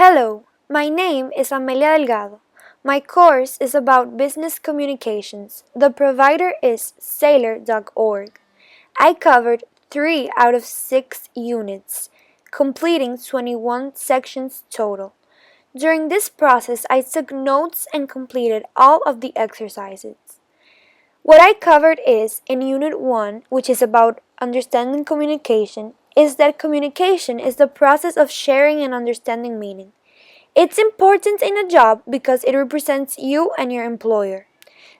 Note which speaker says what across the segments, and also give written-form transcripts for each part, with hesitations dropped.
Speaker 1: Hello, my name is Amelia Delgado. My course is about business communications. The provider is Sailor.org. I covered 3 out of 6 units, completing 21 sections total. During this process, I took notes and completed all of the exercises. What I covered is, in Unit 1, which is about understanding communication, is that communication is the process of sharing and understanding meaning. It's important in a job because it represents you and your employer.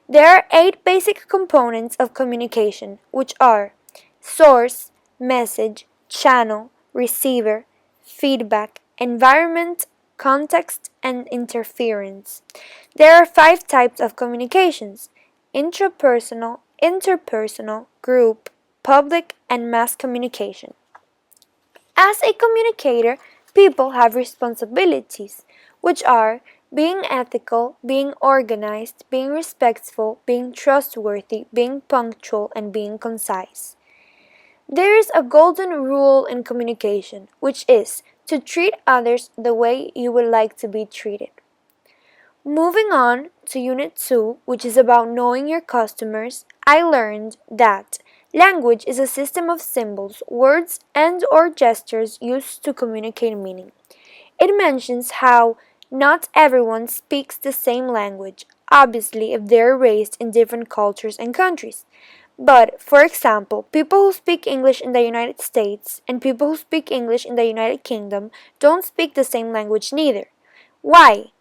Speaker 1: There are 8 basic components of communication, which are source, message, channel, receiver, feedback, environment, context, and interference. There are 5 types of communications: intrapersonal, interpersonal, group, public, and mass communication. As a communicator, people have responsibilities, which are being ethical, being organized, being respectful, being trustworthy, being punctual, and being concise. There is a golden rule in communication, which is to treat others the way you would like to be treated. Moving on to Unit 2, which is about knowing your customers, I learned that language is a system of symbols, words, and/or gestures used to communicate meaning. It mentions how not everyone speaks the same language, obviously if they're raised in different cultures and countries. But, for example, people who speak English in the United States and people who speak English in the United Kingdom don't speak the same language neither. Why?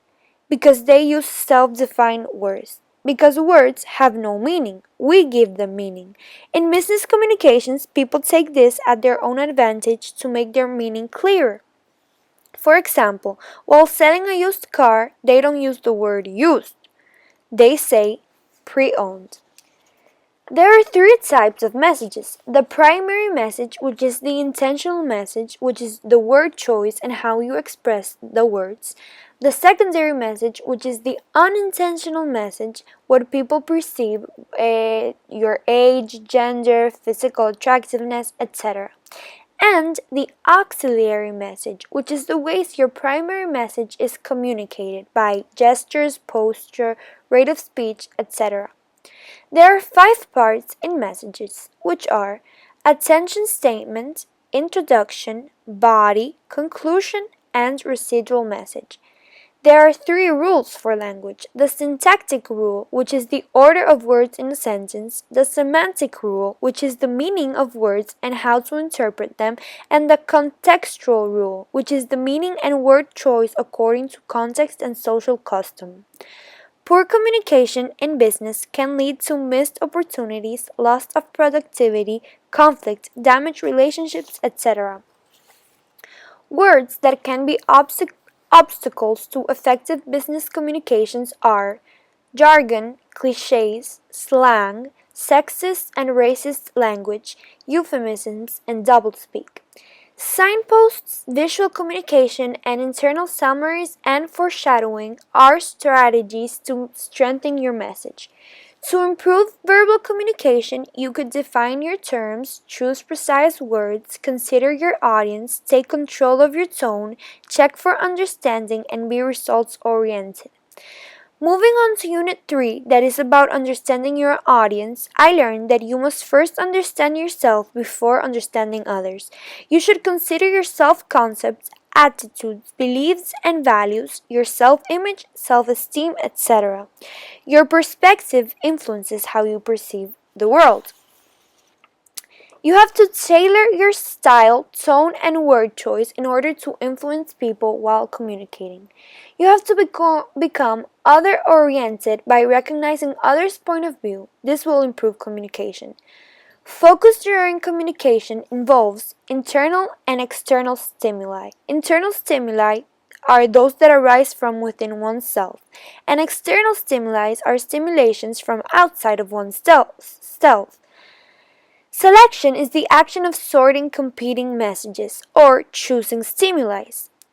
Speaker 1: Because they use self-defined words. Because words have no meaning, we give them meaning. In business communications, people take this at their own advantage to make their meaning clearer. For example, while selling a used car, they don't use the word used. They say pre-owned. There are 3 types of messages. The primary message, which is the intentional message, which is the word choice and how you express the words. The secondary message, which is the unintentional message, what people perceive, your age, gender, physical attractiveness, etc. And the auxiliary message, which is the ways your primary message is communicated by gestures, posture, rate of speech, etc. There are 5 parts in messages, which are attention statement, introduction, body, conclusion, and residual message. There are 3 rules for language: the syntactic rule, which is the order of words in a sentence, the semantic rule, which is the meaning of words and how to interpret them, and the contextual rule, which is the meaning and word choice according to context and social custom. Poor communication in business can lead to missed opportunities, loss of productivity, conflict, damaged relationships, etc. Words that can be obstacles to effective business communications are jargon, cliches, slang, sexist and racist language, euphemisms, and doublespeak. Signposts, visual communication, and internal summaries and foreshadowing are strategies to strengthen your message. To improve verbal communication, you could define your terms, choose precise words, consider your audience, take control of your tone, check for understanding, and be results oriented. Moving on to Unit 3, that is about understanding your audience, I learned that you must first understand yourself before understanding others. You should consider your self concepts, attitudes, beliefs, and values, your self image, self esteem, etc. Your perspective influences how you perceive the world. You have to tailor your style, tone, and word choice in order to influence people while communicating. You have to become other oriented by recognizing others' point of view. This will improve communication. Focus during communication involves internal and external stimuli. Internal stimuli are those that arise from within oneself, and external stimuli are stimulations from outside of one's self. Selection is the action of sorting competing messages or choosing stimuli.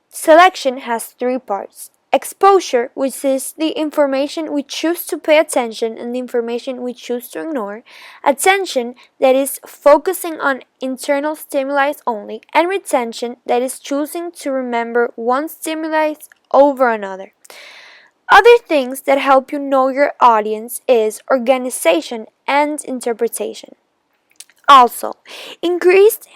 Speaker 1: Selection has 3 parts: Exposure, which is the information we choose to pay attention and the information we choose to ignore. Attention, that is focusing on internal stimuli only. And retention, that is choosing to remember one stimulus over another. Other things that help you know your audience is organization and interpretation. Also, increased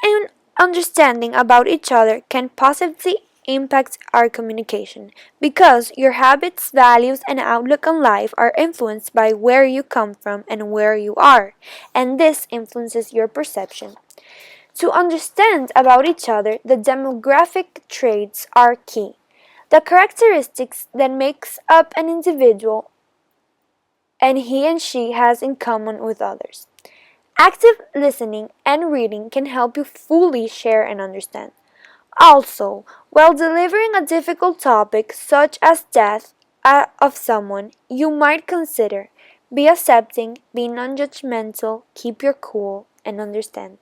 Speaker 1: understanding about each other can positively impact our communication because your habits, values, and outlook on life are influenced by where you come from and where you are, and this influences your perception. To understand about each other, the demographic traits are key. The characteristics that makes up an individual and he and she has in common with others. Active listening and reading can help you fully share and understand. Also, while delivering a difficult topic such as death of someone, you might consider be accepting, be non judgmental, keep your cool, and understand.